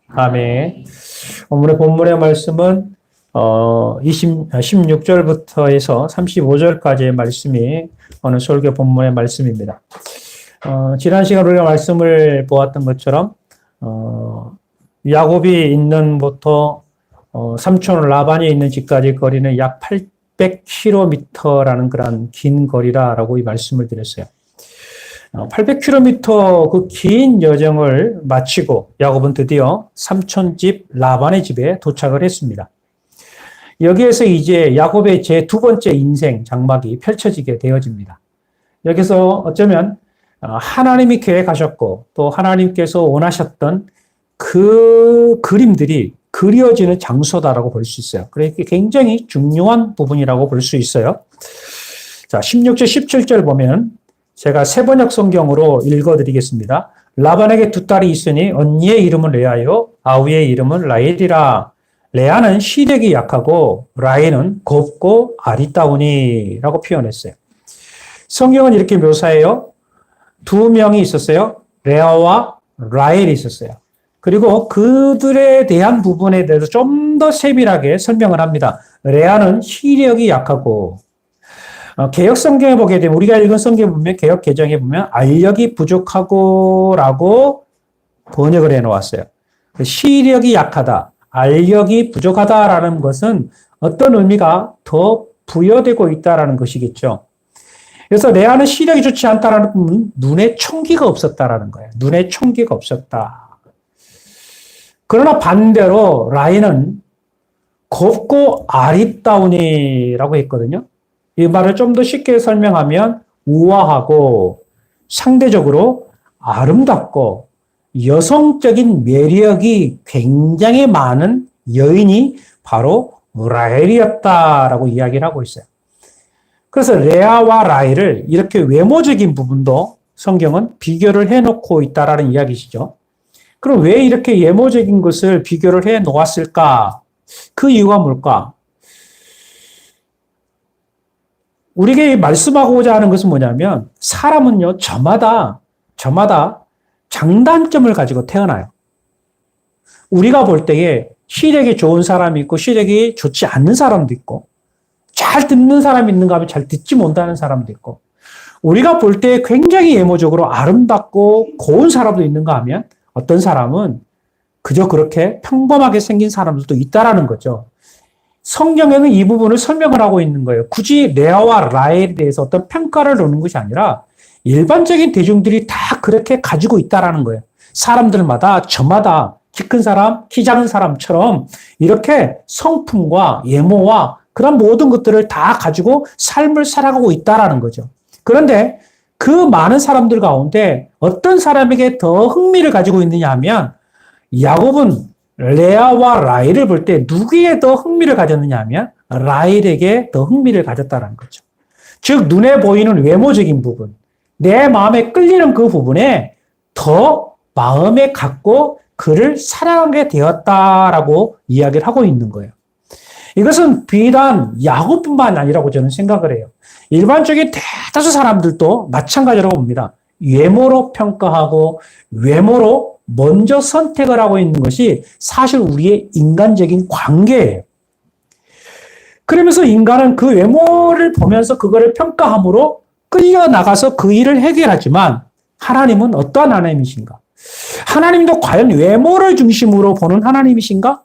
아멘. 오늘의 본문의 말씀은 16절부터 해서 35절까지의 말씀이 오늘 설교 본문의 말씀입니다. 지난 시간 우리가 말씀을 보았던 것처럼 야곱이 있는 부터 삼촌 라반이 있는 집까지 거리는 약 800km라는 그런 긴 거리라고 이 말씀을 드렸어요. 800km 그 긴 여정을 마치고 야곱은 드디어 삼촌 집 라반의 집에 도착을 했습니다. 여기에서 이제 야곱의 제 두 번째 인생 장막이 펼쳐지게 되어집니다. 여기서 어쩌면 하나님이 계획하셨고 또 하나님께서 원하셨던 그 그림들이 그려지는 장소다라고 볼 수 있어요. 그래서 굉장히 중요한 부분이라고 볼 수 있어요. 자, 16절, 17절 보면 제가 세번역 성경으로 읽어드리겠습니다. 라반에게 두 딸이 있으니 언니의 이름은 레아요, 아우의 이름은 라헬이라. 레아는 시력이 약하고 라헬은 곱고 아리따우니라고 표현했어요. 성경은 이렇게 묘사해요. 두 명이 있었어요. 레아와 라헬이 있었어요. 그리고 그들에 대한 부분에 대해서 좀 더 세밀하게 설명을 합니다. 레아는 시력이 약하고 개역 성경에 보게 되면 우리가 읽은 성경에 보면 개역 개정에 보면 알력이 부족하고라고 번역을 해놓았어요. 시력이 약하다, 알력이 부족하다라는 것은 어떤 의미가 더 부여되고 있다라는 것이겠죠. 그래서 레아는 시력이 좋지 않다라는 것은 눈에 총기가 없었다라는 거예요. 눈에 총기가 없었다. 그러나 반대로 라헬은 곱고 아리따우니라고 했거든요. 이 말을 좀 더 쉽게 설명하면 우아하고 상대적으로 아름답고 여성적인 매력이 굉장히 많은 여인이 바로 라헬이었다라고 이야기를 하고 있어요. 그래서 레아와 라헬을 이렇게 외모적인 부분도 성경은 비교를 해놓고 있다라는 이야기시죠. 그럼 왜 이렇게 외모적인 것을 비교를 해 놓았을까? 그 이유가 뭘까? 우리에게 말씀하고자 하는 것은 뭐냐면 사람은요, 저마다 장단점을 가지고 태어나요. 우리가 볼 때에 시력이 좋은 사람이 있고 시력이 좋지 않는 사람도 있고 잘 듣는 사람이 있는가 하면 잘 듣지 못하는 사람도 있고 우리가 볼 때 굉장히 외모적으로 아름답고 고운 사람도 있는가 하면 어떤 사람은 그저 그렇게 평범하게 생긴 사람들도 있다라는 거죠. 성경에는 이 부분을 설명을 하고 있는 거예요. 굳이 레아와 라헬에 대해서 어떤 평가를 놓는 것이 아니라 일반적인 대중들이 다 그렇게 가지고 있다라는 거예요. 사람들마다 저마다 키 큰 사람, 키 작은 사람처럼 이렇게 성품과 외모와 그런 모든 것들을 다 가지고 삶을 살아가고 있다라는 거죠. 그런데 그 많은 사람들 가운데 어떤 사람에게 더 흥미를 가지고 있느냐 하면 야곱은 레아와 라헬을 볼 때 누구에 더 흥미를 가졌느냐 하면 라헬에게 더 흥미를 가졌다는 거죠. 즉 눈에 보이는 외모적인 부분, 내 마음에 끌리는 그 부분에 더 마음에 갖고 그를 사랑하게 되었다라고 이야기를 하고 있는 거예요. 이것은 비단 야곱뿐만 아니라고 저는 생각을 해요. 일반적인 대다수 사람들도 마찬가지라고 봅니다. 외모로 평가하고 외모로 먼저 선택을 하고 있는 것이 사실 우리의 인간적인 관계예요. 그러면서 인간은 그 외모를 보면서 그거를 평가함으로 끌려나가서 그 일을 해결하지만 하나님은 어떠한 하나님이신가? 하나님도 과연 외모를 중심으로 보는 하나님이신가?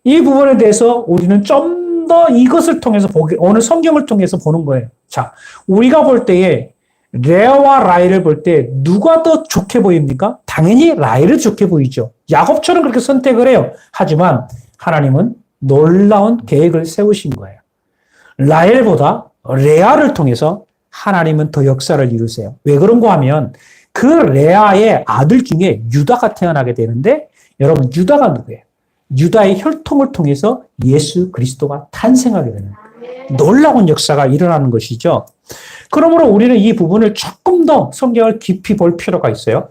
이 부분에 대해서 우리는 좀 더 이것을 통해서 오늘 성경을 통해서 보는 거예요. 자, 우리가 볼 때에 레아와 라헬을 볼 때 누가 더 좋게 보입니까? 당연히 라헬이 좋게 보이죠. 야곱처럼 그렇게 선택을 해요. 하지만 하나님은 놀라운 계획을 세우신 거예요. 라헬보다 레아를 통해서 하나님은 더 역사를 이루세요. 왜 그런가 하면 그 레아의 아들 중에 유다가 태어나게 되는데 여러분 유다가 누구예요? 유다의 혈통을 통해서 예수 그리스도가 탄생하게 되는 놀라운 역사가 일어나는 것이죠. 그러므로 우리는 이 부분을 조금 더 성경을 깊이 볼 필요가 있어요.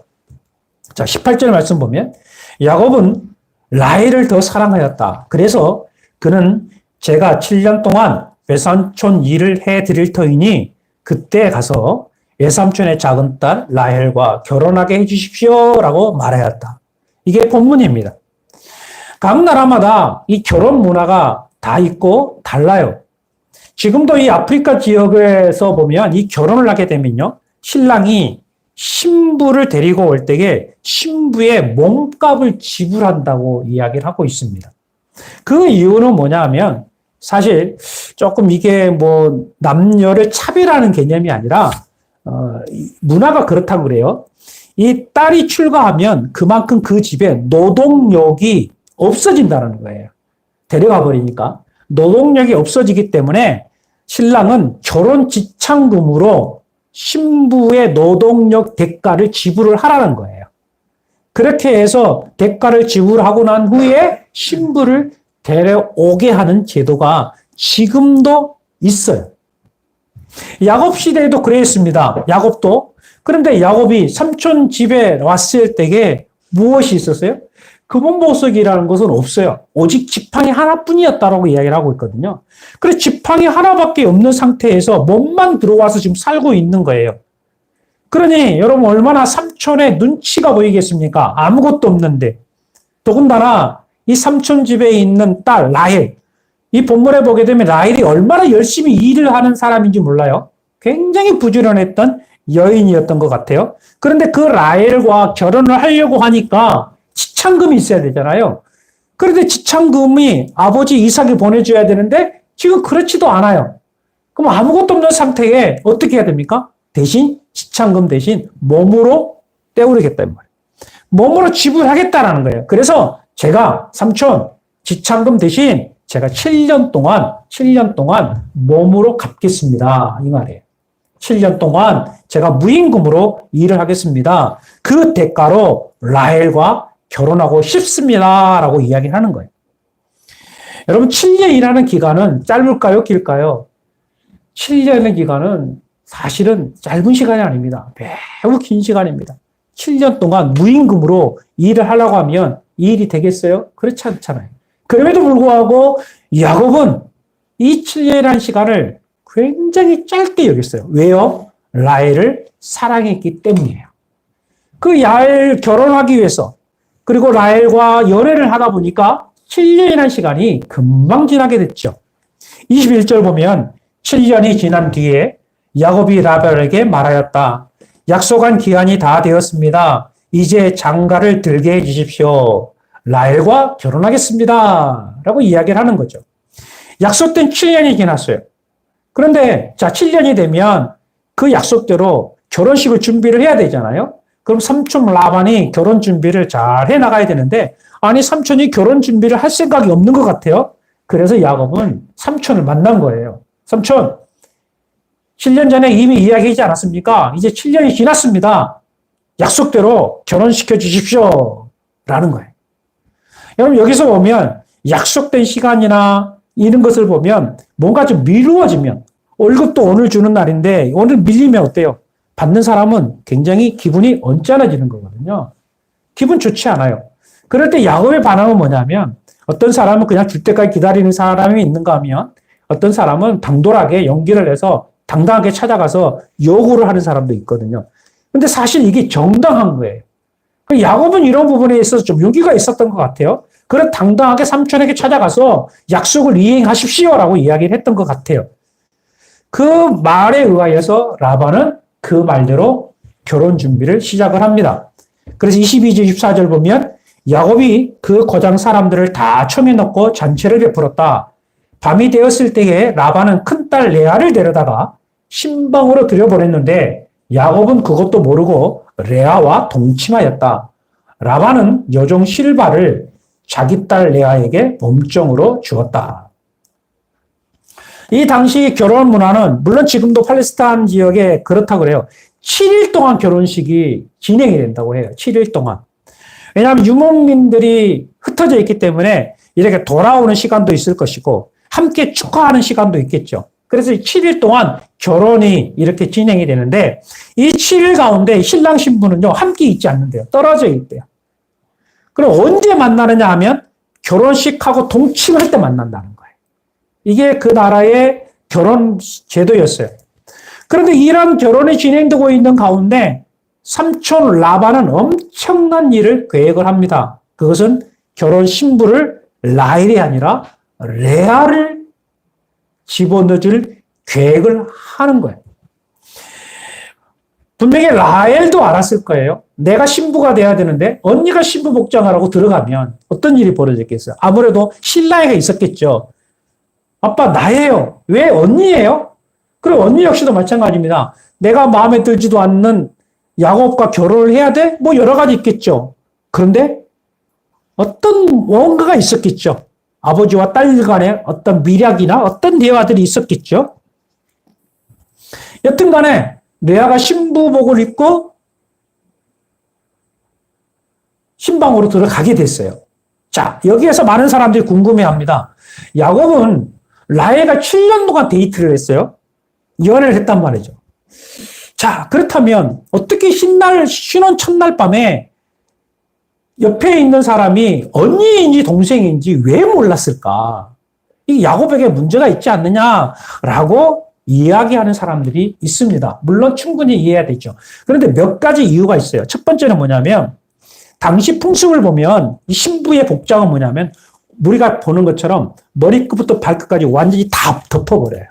자, 18절 말씀 보면 야곱은 라헬을 더 사랑하였다. 그래서 그는 제가 7년 동안 외삼촌 일을 해드릴 터이니 그때 가서 외삼촌의 작은 딸 라헬과 결혼하게 해주십시오라고 말하였다. 이게 본문입니다. 각 나라마다 이 결혼 문화가 다 있고 달라요. 지금도 이 아프리카 지역에서 보면 이 결혼을 하게 되면요. 신랑이 신부를 데리고 올 때에 신부의 몸값을 지불한다고 이야기를 하고 있습니다. 그 이유는 뭐냐 하면 사실 조금 이게 뭐 남녀를 차별하는 개념이 아니라 문화가 그렇다고 그래요. 이 딸이 출가하면 그만큼 그 집에 노동력이 없어진다는 거예요. 데려가 버리니까. 노동력이 없어지기 때문에 신랑은 결혼 지참금으로 신부의 노동력 대가를 지불을 하라는 거예요. 그렇게 해서 대가를 지불하고 난 후에 신부를 데려오게 하는 제도가 지금도 있어요. 야곱 시대에도 그랬습니다. 야곱도. 그런데 야곱이 삼촌 집에 왔을 때에 무엇이 있었어요? 금은보석이라는 것은 없어요. 오직 지팡이 하나뿐이었다라고 이야기를 하고 있거든요. 그래서 지팡이 하나밖에 없는 상태에서 몸만 들어와서 지금 살고 있는 거예요. 그러니 여러분 얼마나 삼촌의 눈치가 보이겠습니까? 아무것도 없는데. 더군다나 이 삼촌 집에 있는 딸 라헬. 이 본문에 보게 되면 라헬이 얼마나 열심히 일을 하는 사람인지 몰라요. 굉장히 부지런했던 여인이었던 것 같아요. 그런데 그 라헬과 결혼을 하려고 하니까 지참금이 있어야 되잖아요. 그런데 지참금이 아버지 이삭이 보내줘야 되는데 지금 그렇지도 않아요. 그럼 아무것도 없는 상태에 어떻게 해야 됩니까? 대신 지참금 대신 몸으로 떼우르겠다는 말이에요. 몸으로 지불하겠다라는 거예요. 그래서 제가 삼촌 지참금 대신 제가 7년 동안 몸으로 갚겠습니다. 이 말이에요. 7년 동안 제가 무임금으로 일을 하겠습니다. 그 대가로 라헬과 결혼하고 싶습니다. 라고 이야기를 하는 거예요. 여러분 7년이라는 기간은 짧을까요? 길까요? 7년의 기간은 사실은 짧은 시간이 아닙니다. 매우 긴 시간입니다. 7년 동안 무임금으로 일을 하려고 하면 이 일이 되겠어요? 그렇지 않잖아요. 그럼에도 불구하고 야곱은 이 7년이라는 시간을 굉장히 짧게 여겼어요. 왜요? 라헬을 사랑했기 때문이에요. 그 라헬 결혼하기 위해서 그리고 라헬과 연애를 하다 보니까 7년이라는 시간이 금방 지나게 됐죠. 21절 보면 7년이 지난 뒤에 야곱이 라헬에게 말하였다. 약속한 기한이 다 되었습니다. 이제 장가를 들게 해주십시오. 라헬과 결혼하겠습니다. 라고 이야기를 하는 거죠. 약속된 7년이 지났어요. 그런데 자 7년이 되면 그 약속대로 결혼식을 준비를 해야 되잖아요. 그럼 삼촌 라반이 결혼 준비를 잘 해나가야 되는데 아니 삼촌이 결혼 준비를 할 생각이 없는 것 같아요. 그래서 야곱은 삼촌을 만난 거예요. 삼촌 7년 전에 이미 이야기하지 않았습니까? 이제 7년이 지났습니다. 약속대로 결혼시켜 주십시오. 라는 거예요. 여러분 여기서 보면 약속된 시간이나 이런 것을 보면 뭔가 좀 미루어지면 월급도 오늘 주는 날인데 오늘 밀리면 어때요? 받는 사람은 굉장히 기분이 언짢아지는 거거든요. 기분 좋지 않아요. 그럴 때 야곱의 반응은 뭐냐면 어떤 사람은 그냥 줄 때까지 기다리는 사람이 있는가 하면 어떤 사람은 당돌하게 용기를 내서 당당하게 찾아가서 요구를 하는 사람도 있거든요. 근데 사실 이게 정당한 거예요. 야곱은 이런 부분에 있어서 좀 용기가 있었던 것 같아요. 그래 당당하게 삼촌에게 찾아가서 약속을 이행하십시오라고 이야기를 했던 것 같아요. 그 말에 의하여서 라반은 그 말대로 결혼 준비를 시작을 합니다. 그래서 22절, 24절 보면 야곱이 그 고장 사람들을 다 청해 넣고 잔치를 베풀었다. 밤이 되었을 때에 라반은 큰딸 레아를 데려다가 신방으로 들여보냈는데 야곱은 그것도 모르고 레아와 동침하였다. 라반은 여종 실바를 자기 딸 레아에게 몸종으로 주었다. 이 당시 결혼 문화는 물론 지금도 팔레스타인 지역에 그렇다고 그래요. 7일 동안 결혼식이 진행이 된다고 해요. 7일 동안. 왜냐하면 유목민들이 흩어져 있기 때문에 이렇게 돌아오는 시간도 있을 것이고 함께 축하하는 시간도 있겠죠. 그래서 7일 동안 결혼이 이렇게 진행이 되는데 이 7일 가운데 신랑 신부는요 함께 있지 않는데요. 떨어져 있대요. 그럼 언제 만나느냐 하면 결혼식하고 동침할 때 만난다는 거예요. 이게 그 나라의 결혼 제도였어요. 그런데 이런 결혼이 진행되고 있는 가운데 삼촌 라반은 엄청난 일을 계획을 합니다. 그것은 결혼 신부를 라헬이 아니라 레아를 집어넣을 계획을 하는 거예요. 분명히 라헬도 알았을 거예요. 내가 신부가 돼야 되는데 언니가 신부 복장을 하고 들어가면 어떤 일이 벌어졌겠어요? 아무래도 신랑이가 있었겠죠. 아빠 나예요. 왜 언니예요? 그리고 언니 역시도 마찬가지입니다. 내가 마음에 들지도 않는 야곱과 결혼을 해야 돼? 뭐 여러 가지 있겠죠. 그런데 어떤 뭔가가 있었겠죠. 아버지와 딸 간에 어떤 미략이나 어떤 대화들이 있었겠죠. 여튼 간에 레아가 신부복을 입고 신방으로 들어가게 됐어요. 자, 여기에서 많은 사람들이 궁금해합니다. 야곱은 라헬과 7년 동안 데이트를 했어요. 연애를 했단 말이죠. 자, 그렇다면 어떻게 신혼 첫날 밤에 옆에 있는 사람이 언니인지 동생인지 왜 몰랐을까? 이 야곱에게 문제가 있지 않느냐라고 이야기하는 사람들이 있습니다. 물론 충분히 이해해야 되죠. 그런데 몇 가지 이유가 있어요. 첫 번째는 뭐냐면 당시 풍습을 보면 이 신부의 복장은 뭐냐면 우리가 보는 것처럼 머리끝부터 발끝까지 완전히 다 덮어버려요.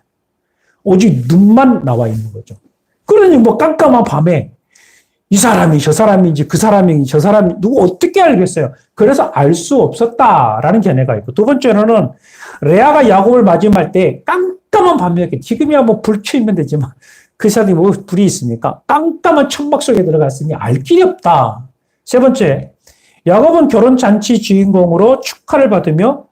오직 눈만 나와 있는 거죠. 그러니 뭐 깜깜한 밤에 이 사람이 저 사람인지 그 사람인지 저 사람이 누구 어떻게 알겠어요? 그래서 알 수 없었다라는 견해가 있고, 두 번째로는 레아가 야곱을 맞이할 때 깜깜한 밤이었겠죠. 지금이야 뭐 불 켜면 되지만 그 사람이 뭐 불이 있습니까? 깜깜한 천막 속에 들어갔으니 알 길이 없다. 세 번째, 야곱은 결혼잔치 주인공으로 축하를 받으며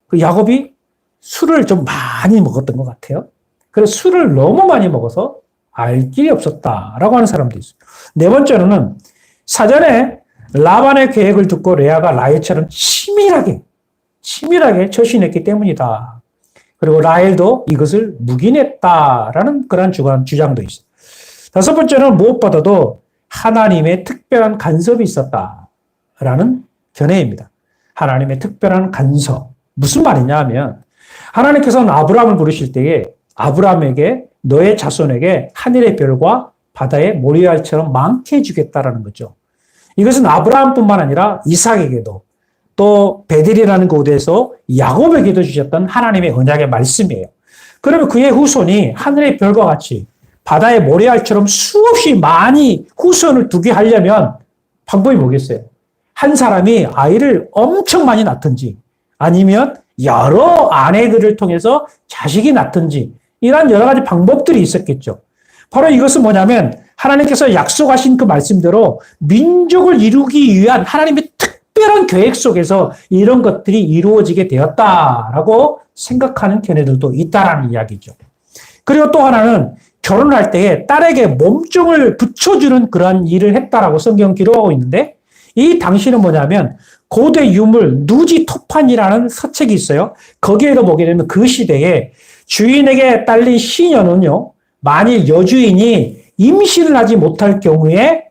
그 야곱이 술을 좀 많이 먹었던 것 같아요. 그래서 술을 너무 많이 먹어서 알 길이 없었다라고 하는 사람도 있어요. 네 번째로는 사전에 라반의 계획을 듣고 레아가 라헬처럼 치밀하게 처신했기 때문이다. 그리고 라헬도 이것을 묵인했다라는 그런 주장도 있어요. 다섯 번째는 무엇보다도 하나님의 특별한 간섭이 있었다라는 견해입니다. 하나님의 특별한 간섭. 무슨 말이냐 하면 하나님께서는 아브라함을 부르실 때에 아브라함에게 너의 자손에게 하늘의 별과 바다의 모래알처럼 많게 해주겠다라는 거죠. 이것은 아브라함뿐만 아니라 이삭에게도 또 베델이라는 곳에서 야곱에게도 주셨던 하나님의 언약의 말씀이에요. 그러면 그의 후손이 하늘의 별과 같이 바다의 모래알처럼 수없이 많이 후손을 두게 하려면 방법이 뭐겠어요? 한 사람이 아이를 엄청 많이 낳든지 아니면 여러 아내들을 통해서 자식이 낳든지 이런 여러 가지 방법들이 있었겠죠. 바로 이것은 뭐냐면 하나님께서 약속하신 그 말씀대로 민족을 이루기 위한 하나님의 특별한 계획 속에서 이런 것들이 이루어지게 되었다라고 생각하는 견해들도 있다라는 이야기죠. 그리고 또 하나는 결혼할 때에 딸에게 몸종을 붙여주는 그런 일을 했다라고 성경 기록하고 있는데 이 당시는 뭐냐면 고대 유물 누지토판이라는 서책이 있어요. 거기에도 보게 되면 그 시대에 주인에게 딸린 시녀는요, 만일 여주인이 임신을 하지 못할 경우에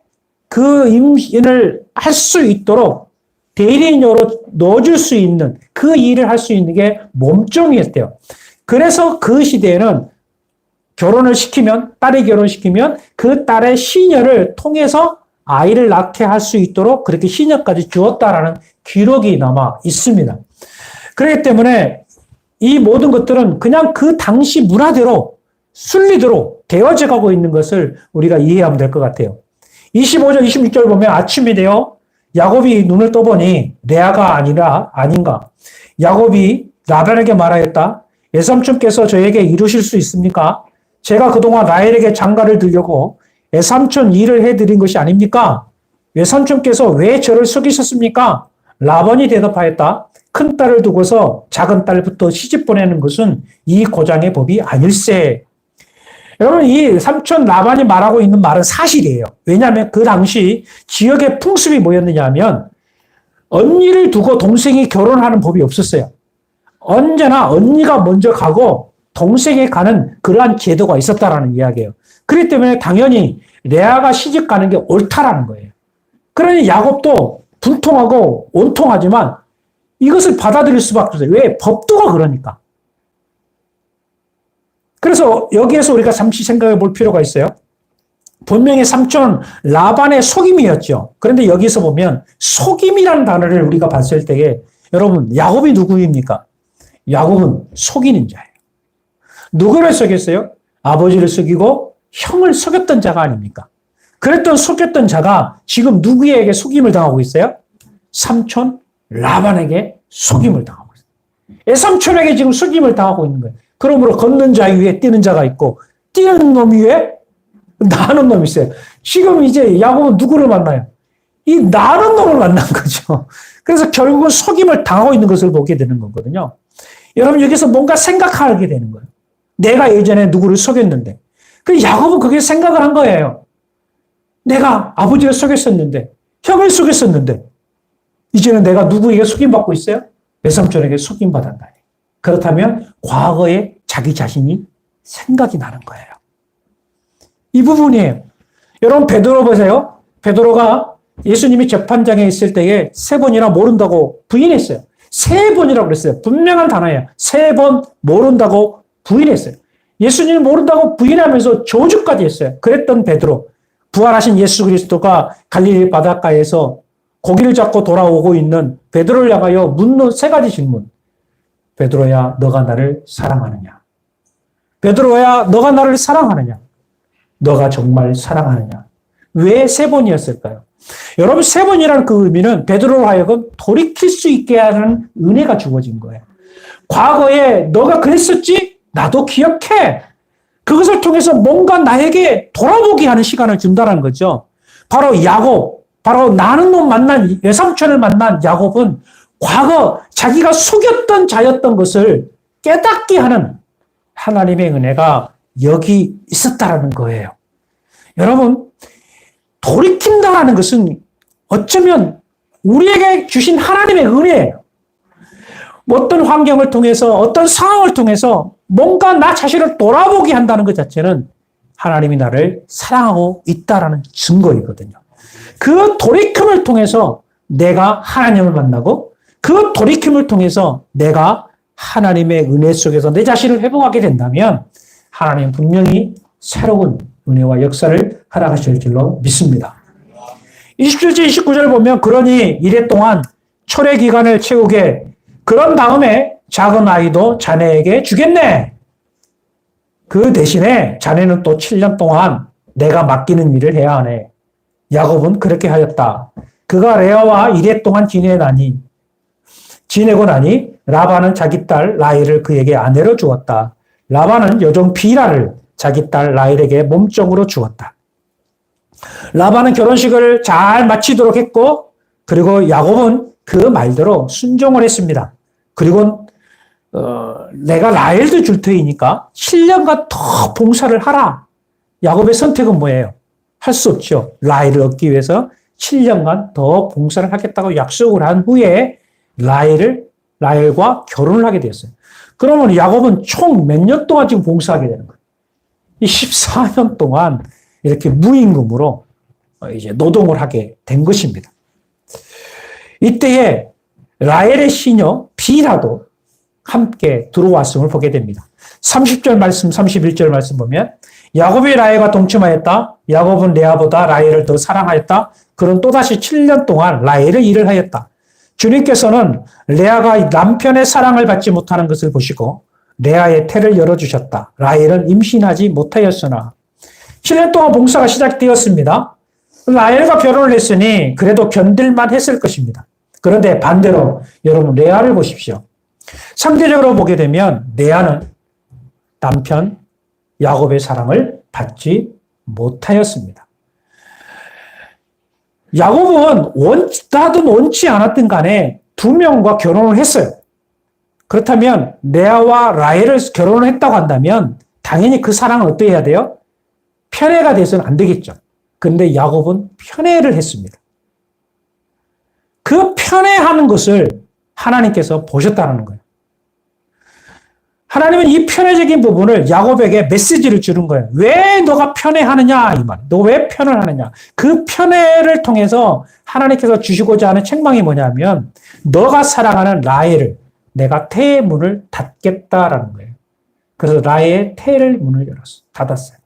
그 임신을 할 수 있도록 대리인으로 넣어줄 수 있는 그 일을 할 수 있는 게 몸종이었대요. 그래서 그 시대에는 결혼을 시키면, 딸이 결혼시키면 그 딸의 시녀를 통해서 아이를 낳게 할 수 있도록 그렇게 시녀까지 주었다라는 기록이 남아 있습니다. 그렇기 때문에 이 모든 것들은 그냥 그 당시 문화대로 순리대로 되어져 가고 있는 것을 우리가 이해하면 될 것 같아요. 25절, 26절 보면 아침이 되어 야곱이 눈을 떠보니 레아가 아닌가. 야곱이 라반에게 말하였다. 외삼촌께서 저에게 이루실 수 있습니까? 제가 그동안 라헬에게 장가를 들려고 외삼촌 일을 해드린 것이 아닙니까? 외삼촌께서 왜 저를 속이셨습니까? 라반이 대답하였다. 큰 딸을 두고서 작은 딸부터 시집 보내는 것은 이 고장의 법이 아닐세. 여러분, 이 삼촌 라반이 말하고 있는 말은 사실이에요. 왜냐하면 그 당시 지역의 풍습이 뭐였느냐 하면 언니를 두고 동생이 결혼하는 법이 없었어요. 언제나 언니가 먼저 가고 동생이 가는 그러한 제도가 있었다라는 이야기예요. 그렇기 때문에 당연히 레아가 시집 가는 게 옳다라는 거예요. 그러니 야곱도 분통하고 온통하지만 이것을 받아들일 수밖에 없어요. 왜? 법도가 그러니까. 그래서 여기에서 우리가 잠시 생각해 볼 필요가 있어요. 분명히 삼촌 라반의 속임이었죠. 그런데 여기서 보면 속임이라는 단어를 우리가 봤을 때에 여러분 야곱이 누구입니까? 야곱은 속이는 자예요. 누구를 속였어요? 아버지를 속이고 형을 속였던 자가 아닙니까? 그랬던 속였던 자가 지금 누구에게 속임을 당하고 있어요? 삼촌 라반에게 속임을 당하고 있어요. 애삼촌에게 지금 속임을 당하고 있는 거예요. 그러므로 걷는 자 위에 뛰는 자가 있고 뛰는 놈 위에 나는 놈이 있어요. 지금 이제 야곱은 누구를 만나요? 이 나는 놈을 만난 거죠. 그래서 결국은 속임을 당하고 있는 것을 보게 되는 거거든요. 여러분 여기서 뭔가 생각하게 되는 거예요. 내가 예전에 누구를 속였는데 그 야곱은 그게 생각을 한 거예요. 내가 아버지를 속였었는데 형을 속였었는데 이제는 내가 누구에게 속임받고 있어요? 외삼촌에게 속임받았다. 그렇다면 과거에 자기 자신이 생각이 나는 거예요. 이 부분이에요. 여러분 베드로 보세요. 베드로가 예수님이 재판장에 있을 때에 3번이나 모른다고 부인했어요. 3번이라고 그랬어요. 분명한 단어예요. 3번 모른다고 부인했어요. 예수님이 모른다고 부인하면서 저주까지 했어요. 그랬던 베드로. 부활하신 예수 그리스도가 갈릴리 바닷가에서 고기를 잡고 돌아오고 있는 베드로를 향하여 묻는 3가지 질문. 베드로야, 너가 나를 사랑하느냐? 베드로야, 너가 나를 사랑하느냐? 너가 정말 사랑하느냐? 왜 3번이었을까요? 여러분 3번이라는 그 의미는 베드로로 하여금 돌이킬 수 있게 하는 은혜가 주어진 거예요. 과거에 너가 그랬었지? 나도 기억해. 그것을 통해서 뭔가 나에게 돌아보게 하는 시간을 준다는 거죠. 바로 야곱, 바로 나는 놈 만난 외삼촌을 만난 야곱은 과거 자기가 속였던 자였던 것을 깨닫게 하는 하나님의 은혜가 여기 있었다라는 거예요. 여러분 돌이킨다라는 것은 어쩌면 우리에게 주신 하나님의 은혜예요. 어떤 환경을 통해서 어떤 상황을 통해서 뭔가 나 자신을 돌아보게 한다는 것 자체는 하나님이 나를 사랑하고 있다라는 증거이거든요. 그 돌이킴을 통해서 내가 하나님을 만나고 그 돌이킴을 통해서 내가 하나님의 은혜 속에서 내 자신을 회복하게 된다면 하나님은 분명히 새로운 은혜와 역사를 허락하실 줄로 믿습니다. 27절, 29절 보면 그러니 이래 동안 철의 기간을 채우게 그런 다음에 작은 아이도 자네에게 주겠네. 그 대신에 자네는 또 7년 동안 내가 맡기는 일을 해야 하네. 야곱은 그렇게 하였다. 그가 레아와 이래 동안 지내고 나니 라반은 자기 딸 라헬을 그에게 아내로 주었다. 라반은 여종 비라를 자기 딸 라헬에게 몸종으로 주었다. 라반은 결혼식을 잘 마치도록 했고 그리고 야곱은 그 말대로 순종을 했습니다. 그리고 내가 라헬도 줄 테니까 7년간 더 봉사를 하라. 야곱의 선택은 뭐예요? 할 수 없죠. 라헬을 얻기 위해서 7년간 더 봉사를 하겠다고 약속을 한 후에 라헬과 결혼을 하게 되었어요. 그러면 야곱은 총 몇 년 동안 지금 봉사하게 되는 거예요? 이 14년 동안 이렇게 무임금으로 이제 노동을 하게 된 것입니다. 이때에 라헬의 시녀 비라도 함께 들어왔음을 보게 됩니다. 30절 말씀, 31절 말씀 보면 야곱이 라헬과 동침하였다. 야곱은 레아보다 라헬을 더 사랑하였다. 그는 또다시 7년 동안 라헬의 일을 하였다. 주님께서는 레아가 남편의 사랑을 받지 못하는 것을 보시고 레아의 태를 열어주셨다. 라헬은 임신하지 못하였으나 7년 동안 봉사가 시작되었습니다. 라헬과 결혼을 했으니 그래도 견딜만 했을 것입니다. 그런데 반대로 여러분 레아를 보십시오. 상대적으로 보게 되면 레아는 남편 야곱의 사랑을 받지 못하였습니다. 야곱은 원하든 원치 않았든 간에 2명과 결혼을 했어요. 그렇다면 레아와 라헬을 결혼을 했다고 한다면 당연히 그 사랑은 어떻게 해야 돼요? 편애가 돼서는 안 되겠죠. 그런데 야곱은 편애를 했습니다. 그 편애하는 것을 하나님께서 보셨다는 거예요. 하나님은 이 편애적인 부분을 야곱에게 메시지를 주는 거예요. 왜 너가 편애하느냐 이 말. 너 왜 편을 하느냐. 그 편애를 통해서 하나님께서 주시고자 하는 책망이 뭐냐면 너가 사랑하는 라헬을 내가 태의 문을 닫겠다라는 거예요. 그래서 라헬의 태를 문을 닫았어요.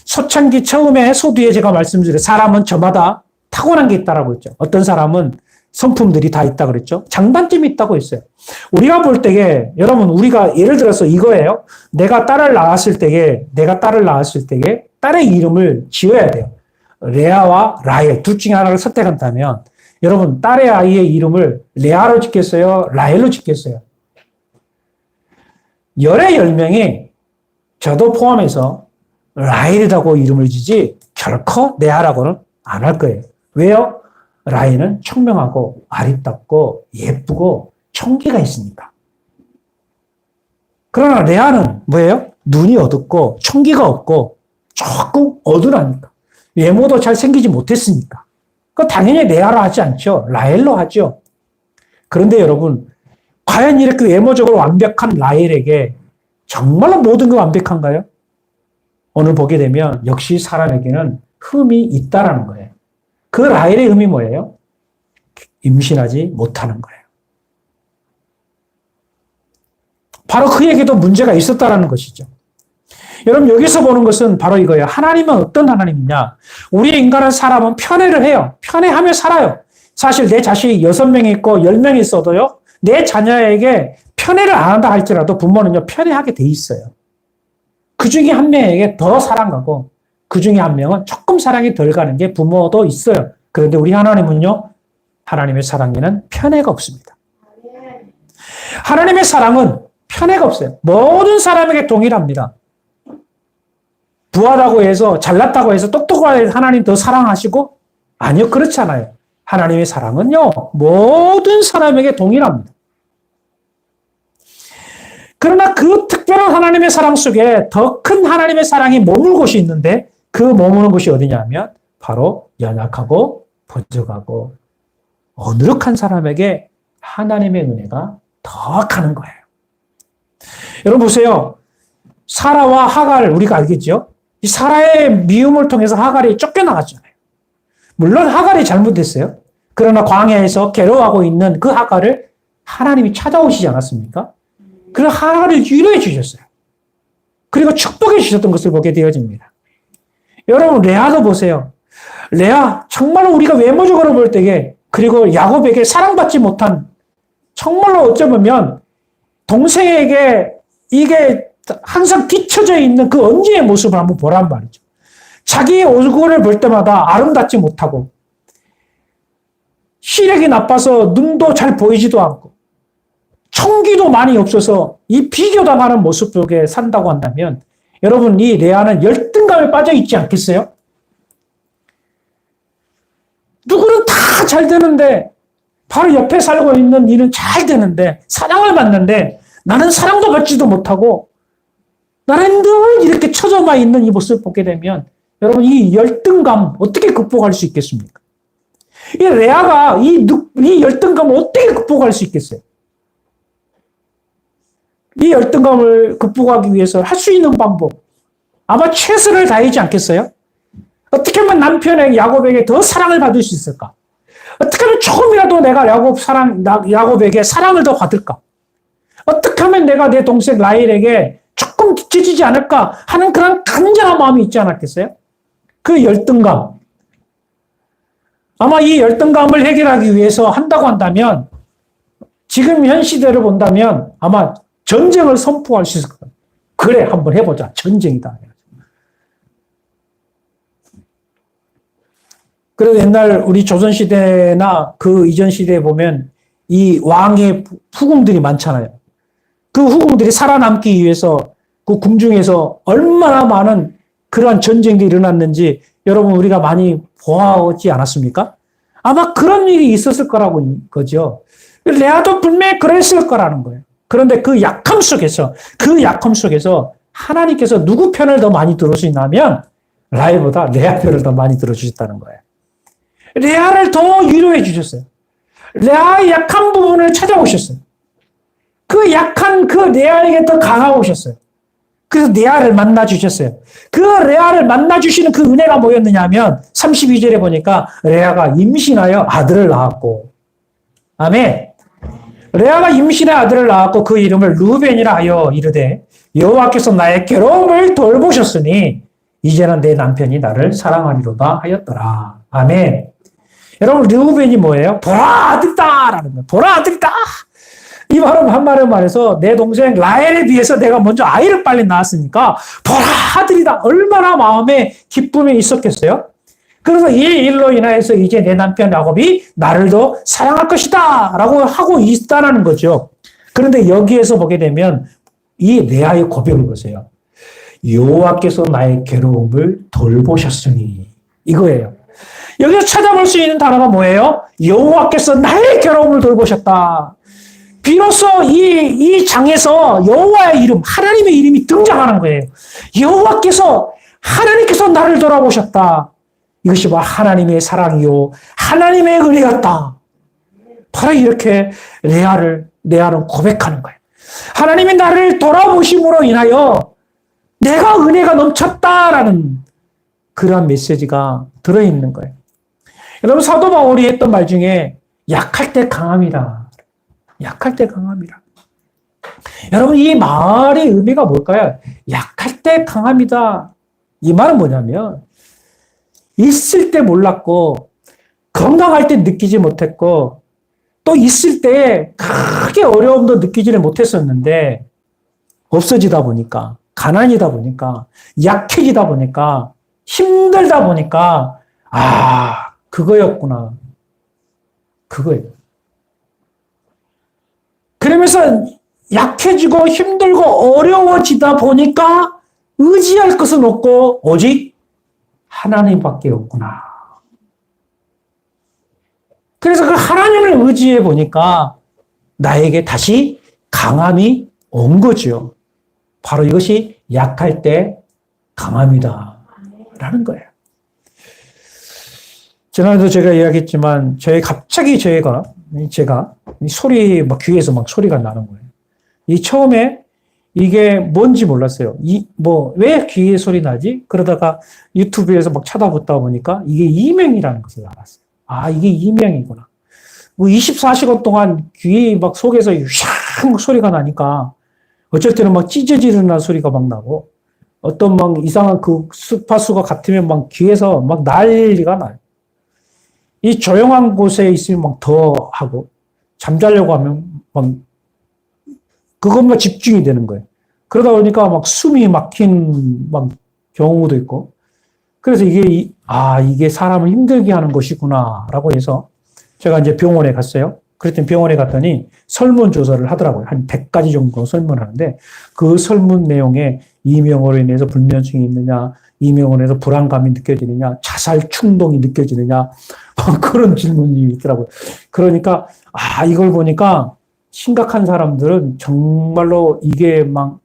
초창기 처음에 소두에 제가 말씀드린 사람은 저마다 타고난 게 있다라고 했죠. 어떤 사람은 성품들이 다 있다 그랬죠. 장단점이 있다고 했어요. 우리가 볼 때에 여러분 우리가 예를 들어서 이거예요. 내가 딸을 낳았을 때에 딸의 이름을 지어야 돼요. 레아와 라헬 둘 중에 하나를 선택한다면 여러분 딸의 아이의 이름을 레아로 짓겠어요? 라헬로 짓겠어요? 열의 10명이 저도 포함해서 라헬이라고 이름을 지지 결코 레아라고는 안 할 거예요. 왜요? 라헬은 청명하고 아리답고 예쁘고 총기가 있으니까. 그러나 레아는 뭐예요? 눈이 어둡고 총기가 없고 조금 어두라니까. 외모도 잘 생기지 못했으니까. 그 당연히 레아로 하지 않죠. 라헬로 하죠. 그런데 여러분, 과연 이렇게 외모적으로 완벽한 라헬에게 정말로 모든 게 완벽한가요? 오늘 보게 되면 역시 사람에게는 흠이 있다라는 거예요. 그 라헬의 흠이 뭐예요? 임신하지 못하는 거예요. 바로 그에게도 문제가 있었다라는 것이죠. 여러분 여기서 보는 것은 바로 이거예요. 하나님은 어떤 하나님이냐? 우리 인간은 사람은 편애를 해요. 편애하며 살아요. 사실 내 자식이 6명이 있고 10명이 있어도요. 내 자녀에게 편애를 안 한다 할지라도 부모는요. 편애하게 돼 있어요. 그 중에 한 명에게 더 사랑하고 그 중에 한 명은 조금 사랑이 덜 가는 게 부모도 있어요. 그런데 우리 하나님은요. 하나님의 사랑에는 편애가 없습니다. 하나님의 사랑은 편애가 없어요. 모든 사람에게 동일합니다. 부하다고 해서 잘났다고 해서 똑똑하게 해서 하나님 더 사랑하시고? 아니요. 그렇지 않아요. 하나님의 사랑은요. 모든 사람에게 동일합니다. 그러나 그 특별한 하나님의 사랑 속에 더 큰 하나님의 사랑이 머물 곳이 있는데 그 머무는 곳이 어디냐면 바로 연약하고 부족하고 어느룩한 사람에게 하나님의 은혜가 더 가는 거예요. 여러분 보세요. 사라와 하갈 우리가 알겠죠? 이 사라의 미움을 통해서 하갈이 쫓겨나갔잖아요. 물론 하갈이 잘못했어요. 그러나 광야에서 괴로워하고 있는 그 하갈을 하나님이 찾아오시지 않았습니까? 그래서 하갈을 위로해 주셨어요. 그리고 축복해 주셨던 것을 보게 되어집니다. 여러분 레아도 보세요. 레아 정말로 우리가 외모적으로 볼 때에 그리고 야곱에게 사랑받지 못한 정말로 어쩌면 동생에게 이게 항상 뒤처져 있는 그 언니의 모습을 한번 보란 말이죠. 자기의 얼굴을 볼 때마다 아름답지 못하고 시력이 나빠서 눈도 잘 보이지도 않고 총기도 많이 없어서 이 비교당하는 모습 속에 산다고 한다면 여러분 이 레아는 열등감에 빠져 있지 않겠어요? 누구는 다 잘 되는데 바로 옆에 살고 있는 이는 잘 되는데 사랑을 받는데 나는 사랑도 받지도 못하고 나는 늘 이렇게 처져만 있는 이 모습을 보게 되면 여러분 이 열등감 어떻게 극복할 수 있겠습니까? 이 레아가 이 열등감을 어떻게 극복할 수 있겠어요? 이 열등감을 극복하기 위해서 할 수 있는 방법 아마 최선을 다하지 않겠어요? 어떻게 하면 남편의 야곱에게 더 사랑을 받을 수 있을까? 어떻게 하면 조금이라도 내가 야곱에게 사랑을 더 받을까? 어떻게 하면 내가 내 동생 라헬에게 조금 뒤처지지 않을까 하는 그런 간절한 마음이 있지 않았겠어요? 그 열등감. 아마 이 열등감을 해결하기 위해서 한다고 한다면 지금 현 시대를 본다면 아마 전쟁을 선포할 수 있을 거예요. 그래 한번 해보자. 전쟁이다. 그래서 옛날 우리 조선시대나 그 이전 시대에 보면 이 왕의 후궁들이 많잖아요. 그 후궁들이 살아남기 위해서 그 궁중에서 얼마나 많은 그러한 전쟁들이 일어났는지 여러분 우리가 많이 보아오지 않았습니까? 아마 그런 일이 있었을 거라고 거죠. 레아도 분명히 그랬을 거라는 거예요. 그런데 그 약함 속에서 하나님께서 누구 편을 더 많이 들어주시냐면 라헬보다 레아 편을 더 많이 들어주셨다는 거예요. 레아를 더 위로해 주셨어요. 레아의 약한 부분을 찾아오셨어요. 그 약한 그 레아에게 더 강하오셨어요. 그래서 레아를 만나주셨어요. 그 레아를 만나주시는 그 은혜가 뭐였느냐 하면 32절에 보니까 레아가 임신하여 아들을 낳았고 아멘. 레아가 임신하여 아들을 낳았고 그 이름을 루벤이라 하여 이르되 여호와께서 나의 괴로움을 돌보셨으니 이제는 내 남편이 나를 사랑하리로다 하였더라. 아멘. 여러분, 르우벤이 뭐예요? 보라 아들이다! 라는 거예요. 보라 아들이다! 이 말은 한마디로 말해서 내 동생 라헬에 비해서 내가 먼저 아이를 빨리 낳았으니까 보라 아들이다! 얼마나 마음에 기쁨이 있었겠어요? 그래서 이 일로 인하여서 이제 내 남편 야곱이 나를 더 사랑할 것이다! 라고 하고 있다는 거죠. 그런데 여기에서 보게 되면 이 레아의 고백을 보세요. 여호와께서 나의 괴로움을 돌보셨으니 이거예요. 여기서 찾아볼 수 있는 단어가 뭐예요? 여호와께서 나의 괴로움을 돌보셨다. 비로소 이 장에서 여호와의 이름, 하나님의 이름이 등장하는 거예요. 여호와께서, 하나님께서 나를 돌아보셨다. 이것이 바로 하나님의 사랑이요, 하나님의 은혜였다. 바로 이렇게 레아는 고백하는 거예요. 하나님이 나를 돌아보심으로 인하여 내가 은혜가 넘쳤다라는 그러한 메시지가 들어있는 거예요. 여러분, 사도 바울이 했던 말 중에 약할 때 강함이다. 약할 때 강함이라. 여러분, 이 말의 의미가 뭘까요? 약할 때 강함이다. 이 말은 뭐냐면 있을 때 몰랐고 건강할 때 느끼지 못했고 또 있을 때 크게 어려움도 느끼지를 못했었는데 없어지다 보니까, 가난이다 보니까, 약해지다 보니까, 힘들다 보니까 그거였구나. 그거예요. 그러면서 약해지고 힘들고 어려워지다 보니까 의지할 것은 없고 오직 하나님밖에 없구나. 그래서 그 하나님을 의지해 보니까 나에게 다시 강함이 온 거죠. 바로 이것이 약할 때 강함이다 라는 거예요. 지난해도 제가 이야기했지만 갑자기 제가 소리 막 귀에서 막 소리가 나는 거예요. 이 처음에 이게 뭔지 몰랐어요. 왜 귀에 소리 나지? 그러다가 유튜브에서 막 찾아보다 보니까 이게 이명이라는 것을 알았어요. 이게 이명이구나. 24시간 동안 귀 막 속에서 휘샹 소리가 나니까 어쩔 때는 막 찢어지는 소리가 막 나고 어떤 막 이상한 그 주파수가 같으면 막 귀에서 막 난리가 나요. 이 조용한 곳에 있으면 막 더 하고 잠자려고 하면 막 그것만 집중이 되는 거예요. 그러다 보니까 막 숨이 막힌 막 경우도 있고 그래서 이게 사람을 힘들게 하는 것이구나라고 해서 제가 이제 병원에 갔어요. 그랬더니 병원에 갔더니 설문조사를 하더라고요. 한 100가지 정도 설문하는데 그 설문 내용에 이명으로 인해서 불면증이 있느냐, 이명으로 인해서 불안감이 느껴지느냐, 자살 충동이 느껴지느냐 그런 질문이 있더라고요. 그러니까 이걸 보니까 심각한 사람들은 정말로 이게 막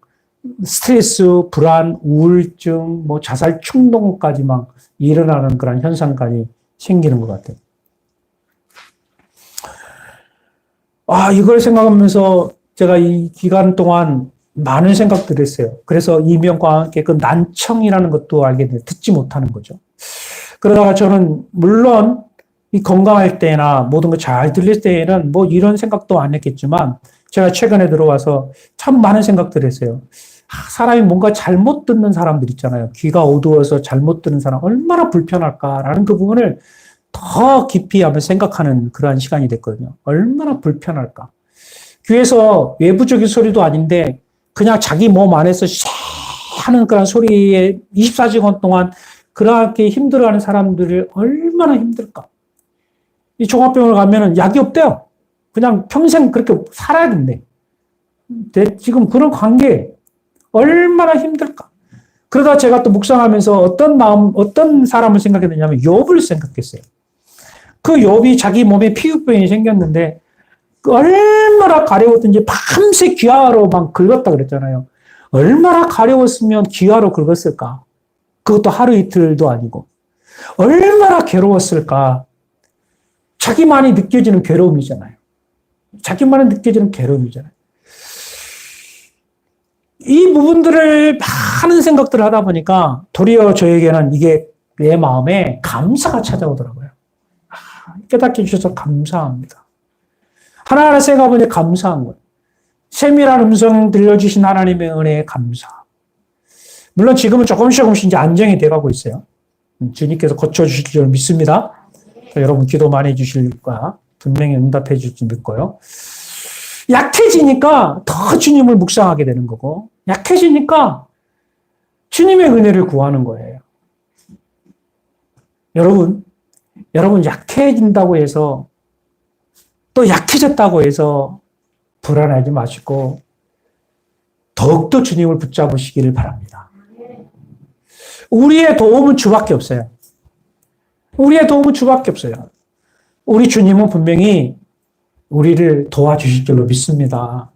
스트레스, 불안, 우울증, 자살 충동까지 막 일어나는 그런 현상까지 생기는 것 같아요. 이걸 생각하면서 제가 이 기간 동안 많은 생각들을 했어요. 그래서 이명과 함께 그 난청이라는 것도 알게 돼요. 듣지 못하는 거죠. 그러다가 저는 물론 이 건강할 때나 모든 거 잘 들릴 때에는 이런 생각도 안 했겠지만 제가 최근에 들어와서 참 많은 생각들을 했어요. 사람이 뭔가 잘못 듣는 사람들 있잖아요. 귀가 어두워서 잘못 듣는 사람 얼마나 불편할까라는 그 부분을 더 깊이 한번 생각하는 그러한 시간이 됐거든요. 얼마나 불편할까. 귀에서 외부적인 소리도 아닌데 그냥 자기 몸 안에서 하는 그런 소리에 24시간 동안 그렇게 힘들어하는 사람들이 얼마나 힘들까. 이 종합병원을 가면은 약이 없대요. 그냥 평생 그렇게 살아야 된대. 지금 그런 관계 얼마나 힘들까. 그러다 제가 또 묵상하면서 어떤 사람을 생각했느냐면 욥을 생각했어요. 그 욥이 자기 몸에 피부병이 생겼는데 얼마나 가려웠든지 밤새 귀하로 막 긁었다 그랬잖아요. 얼마나 가려웠으면 귀하로 긁었을까. 그것도 하루 이틀도 아니고. 얼마나 괴로웠을까. 자기만이 느껴지는 괴로움이잖아요. 자기만이 느껴지는 괴로움이잖아요. 이 부분들을 많은 생각들을 하다 보니까 도리어 저에게는 이게 내 마음에 감사가 찾아오더라고요. 깨닫게 해주셔서 감사합니다. 하나하나 생각해보니 감사한 거예요. 세밀한 음성 들려주신 하나님의 은혜에 감사. 물론 지금은 조금씩 이제 안정이 돼가고 있어요. 주님께서 고쳐주실 줄 믿습니다. 여러분 기도 많이 해주실 거야. 분명히 응답해 주실 줄 믿고요. 약해지니까 더 주님을 묵상하게 되는 거고, 약해지니까 주님의 은혜를 구하는 거예요. 여러분 약해진다고 해서 또 약해졌다고 해서 불안하지 마시고 더욱더 주님을 붙잡으시기를 바랍니다. 우리의 도움은 주밖에 없어요. 우리의 도움은 주밖에 없어요. 우리 주님은 분명히 우리를 도와주실 줄로 믿습니다.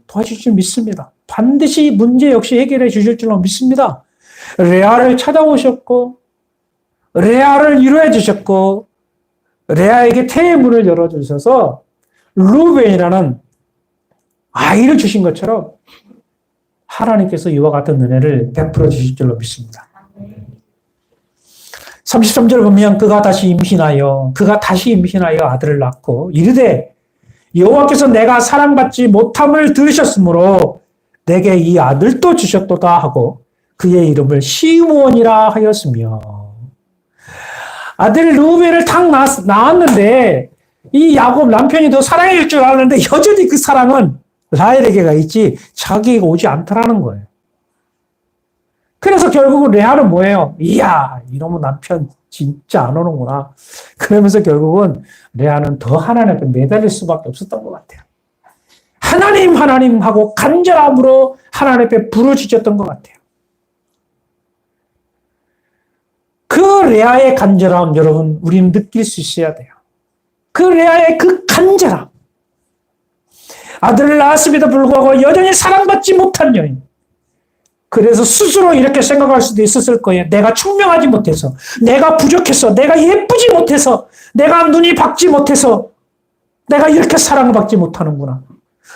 도와주실 줄 믿습니다. 반드시 문제 역시 해결해 주실 줄로 믿습니다. 레아를 찾아오셨고 레아를 위로해 주셨고 레아에게 태의 문을 열어주셔서 루벤이라는 아이를 주신 것처럼 하나님께서 이와 같은 은혜를 베풀어 주실 줄로 믿습니다. 33절 보면 그가 다시 임신하여 아들을 낳고 이르되 여호와께서 내가 사랑받지 못함을 들으셨으므로 내게 이 아들도 주셨도다 하고 그의 이름을 시므온이라 하였으며, 아들 르우벤을 탁 낳았는데 이 야곱 남편이 더 사랑해 줄 줄 알았는데 여전히 그 사랑은 라헬에게가 있지 자기가 오지 않더라는 거예요. 그래서 결국은 레아는 뭐예요? 이야, 이놈의 남편 진짜 안 오는구나. 그러면서 결국은 레아는 더 하나님 앞에 매달릴 수밖에 없었던 것 같아요. 하나님 하고 간절함으로 하나님 앞에 부르짖었던 것 같아요. 그 레아의 간절함, 여러분, 우리는 느낄 수 있어야 돼요. 그 레아의 그 간절함. 아들을 낳았음에도 불구하고 여전히 사랑받지 못한 여인. 그래서 스스로 이렇게 생각할 수도 있었을 거예요. 내가 충명하지 못해서, 내가 부족해서, 내가 예쁘지 못해서, 내가 눈이 밝지 못해서, 내가 이렇게 사랑받지 못하는구나.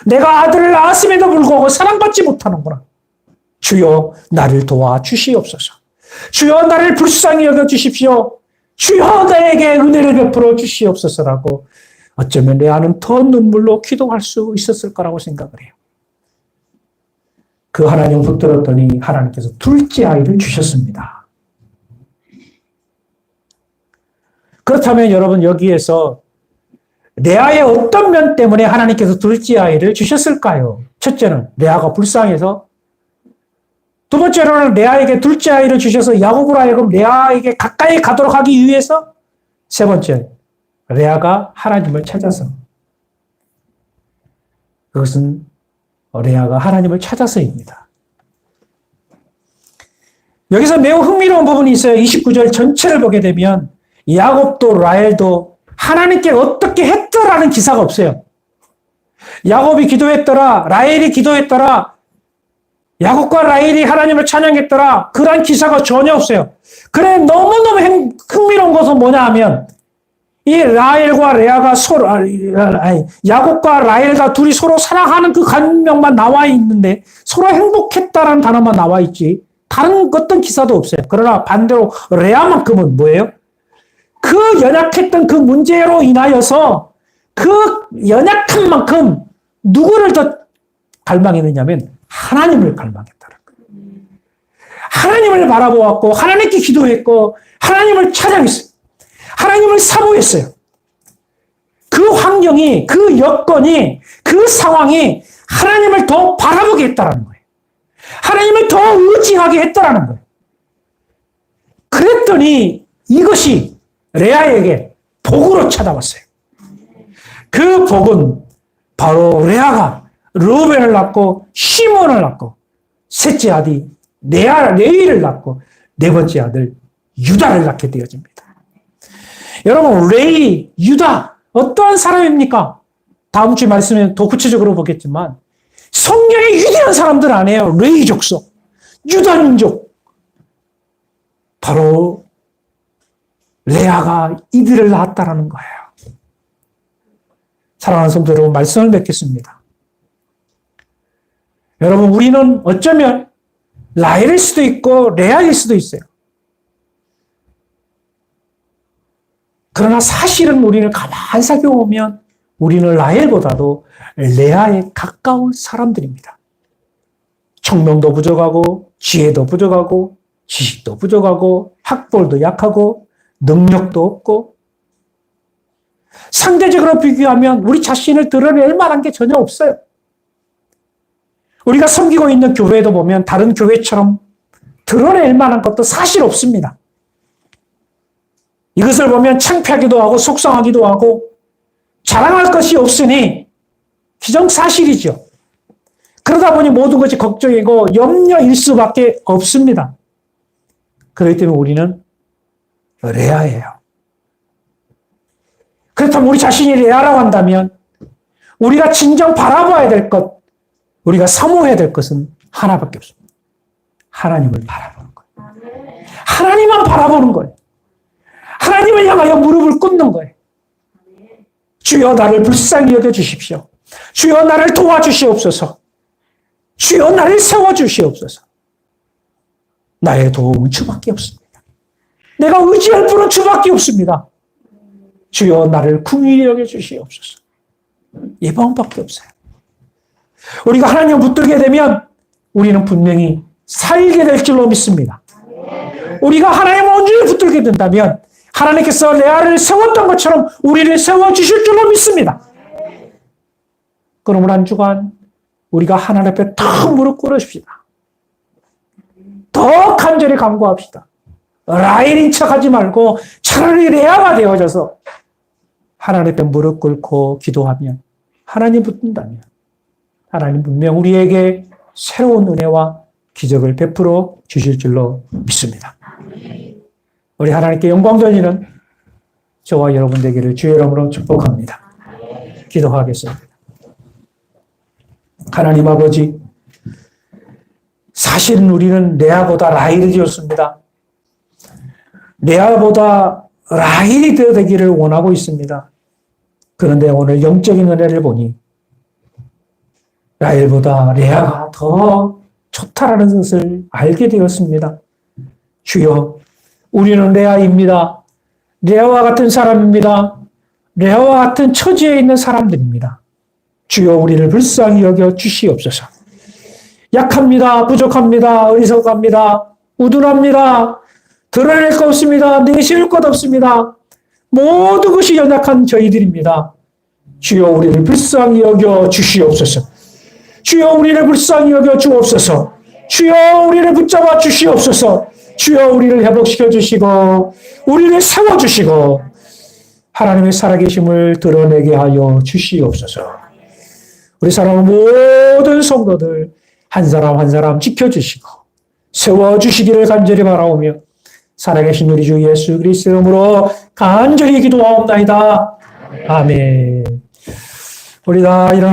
내가 아들을 낳았음에도 불구하고 사랑받지 못하는구나. 주여 나를 도와주시옵소서. 주여 나를 불쌍히 여겨주십시오. 주여 나에게 은혜를 베풀어 주시옵소서라고 어쩌면 레아는 더 눈물로 기도할 수 있었을 거라고 생각을 해요. 그 하나님을 붙들었더니 하나님께서 둘째 아이를 주셨습니다. 그렇다면 여러분 여기에서 레아의 어떤 면 때문에 하나님께서 둘째 아이를 주셨을까요? 첫째는 레아가 불쌍해서, 두 번째로는 레아에게 둘째 아이를 주셔서 야곱으로 하여금 레아에게 가까이 가도록 하기 위해서, 세 번째, 레아가 하나님을 찾아서. 그것은 레아가 하나님을 찾아서입니다. 여기서 매우 흥미로운 부분이 있어요. 29절 전체를 보게 되면 야곱도 라헬도 하나님께 어떻게 했더라는 기사가 없어요. 야곱이 기도했더라, 라헬이 기도했더라, 야곱과 라헬이 하나님을 찬양했더라, 그런 기사가 전혀 없어요. 그래, 너무너무 흥미로운 것은 뭐냐 하면 이 라헬과 레아가 서로, 야곱과 라헬과 둘이 서로 사랑하는 그 감명만 나와 있는데 서로 행복했다라는 단어만 나와 있지 다른 어떤 기사도 없어요. 그러나 반대로 레아만큼은 뭐예요? 그 연약했던 그 문제로 인하여서 그 연약한 만큼 누구를 더 갈망했느냐면 하나님을 갈망했다는 거예요. 하나님을 바라보았고 하나님께 기도했고 하나님을 찬양했어요. 하나님을 사모했어요. 그 환경이, 그 여건이, 그 상황이 하나님을 더 바라보게 했다는 거예요. 하나님을 더 의지하게 했다는 거예요. 그랬더니 이것이 레아에게 복으로 찾아왔어요. 그 복은 바로 레아가 르우벤을 낳고 시몬을 낳고 셋째 아들 레위를 낳고 네 번째 아들 유다를 낳게 되어집니다. 여러분, 레위, 유다 어떠한 사람입니까? 다음 주 말씀에 더 구체적으로 보겠지만 성경의 위대한 사람들 아니에요. 레위 족속, 유다 민족. 바로 레아가 이들을 낳았다라는 거예요. 사랑하는 성도 여러분, 말씀을 맺겠습니다. 여러분, 우리는 어쩌면 라헬일 수도 있고 레아일 수도 있어요. 그러나 사실은 우리는 가만히 살펴보면 우리는 라헬보다도 레아에 가까운 사람들입니다. 청명도 부족하고 지혜도 부족하고 지식도 부족하고 학벌도 약하고 능력도 없고 상대적으로 비교하면 우리 자신을 드러낼 만한 게 전혀 없어요. 우리가 섬기고 있는 교회도 보면 다른 교회처럼 드러낼 만한 것도 사실 없습니다. 이것을 보면 창피하기도 하고 속상하기도 하고 자랑할 것이 없으니 기정사실이죠. 그러다 보니 모든 것이 걱정이고 염려일 수밖에 없습니다. 그렇기 때문에 우리는 레아예요. 그렇다면 우리 자신이 레아라고 한다면 우리가 진정 바라봐야 될 것, 우리가 사모해야 될 것은 하나밖에 없습니다. 하나님을 바라보는 거예요. 하나님만 바라보는 거예요. 하나님을 향하여 무릎을 꿇는 거예요. 주여 나를 불쌍히 여겨주십시오. 주여 나를 도와주시옵소서. 주여 나를 세워주시옵소서. 나의 도움은 주밖에 없습니다. 내가 의지할 분은 주밖에 없습니다. 주여 나를 긍휼히 여겨주시옵소서. 이 방법밖에 없어요. 우리가 하나님을 붙들게 되면 우리는 분명히 살게 될 줄로 믿습니다. 우리가 하나님을 온전히 붙들게 된다면 하나님께서 레아를 세웠던 것처럼 우리를 세워주실 줄로 믿습니다. 그러므로 한 주간 우리가 하나님 앞에 더 무릎 꿇으십시다. 더 간절히 간구합시다. 라헬인 척하지 말고 차라리 레아가 되어져서 하나님 앞에 무릎 꿇고 기도하면 하나님 붙든다면 하나님 분명 우리에게 새로운 은혜와 기적을 베풀어 주실 줄로 믿습니다. 우리 하나님께 영광 돌리는 저와 여러분 되기를 주의 이름으로 축복합니다. 기도하겠습니다. 하나님 아버지, 사실은 우리는 레아보다 라헬이 되었습니다. 레아보다 라헬이 되기를 원하고 있습니다. 그런데 오늘 영적인 은혜를 보니 라헬보다 레아가 더 좋다라는 것을 알게 되었습니다. 주여, 우리는 레아입니다. 레아와 같은 사람입니다. 레아와 같은 처지에 있는 사람들입니다. 주여, 우리를 불쌍히 여겨 주시옵소서. 약합니다. 부족합니다. 어리석합니다. 우둔합니다. 드러낼 것 없습니다. 내세울 것 없습니다. 모든 것이 연약한 저희들입니다. 주여, 우리를 불쌍히 여겨 주시옵소서. 주여, 우리를 불쌍히 여겨 주옵소서. 주여, 우리를 붙잡아 주시옵소서. 주여, 우리를 회복시켜 주시고 우리를 세워주시고 하나님의 살아계심을 드러내게 하여 주시옵소서. 우리 사랑하는 모든 성도들 한 사람 한 사람 지켜주시고 세워주시기를 간절히 바라오며 살아계신 우리 주 예수 그리스도 이름으로 간절히 기도하옵나이다. 아멘. 우리 다 일어나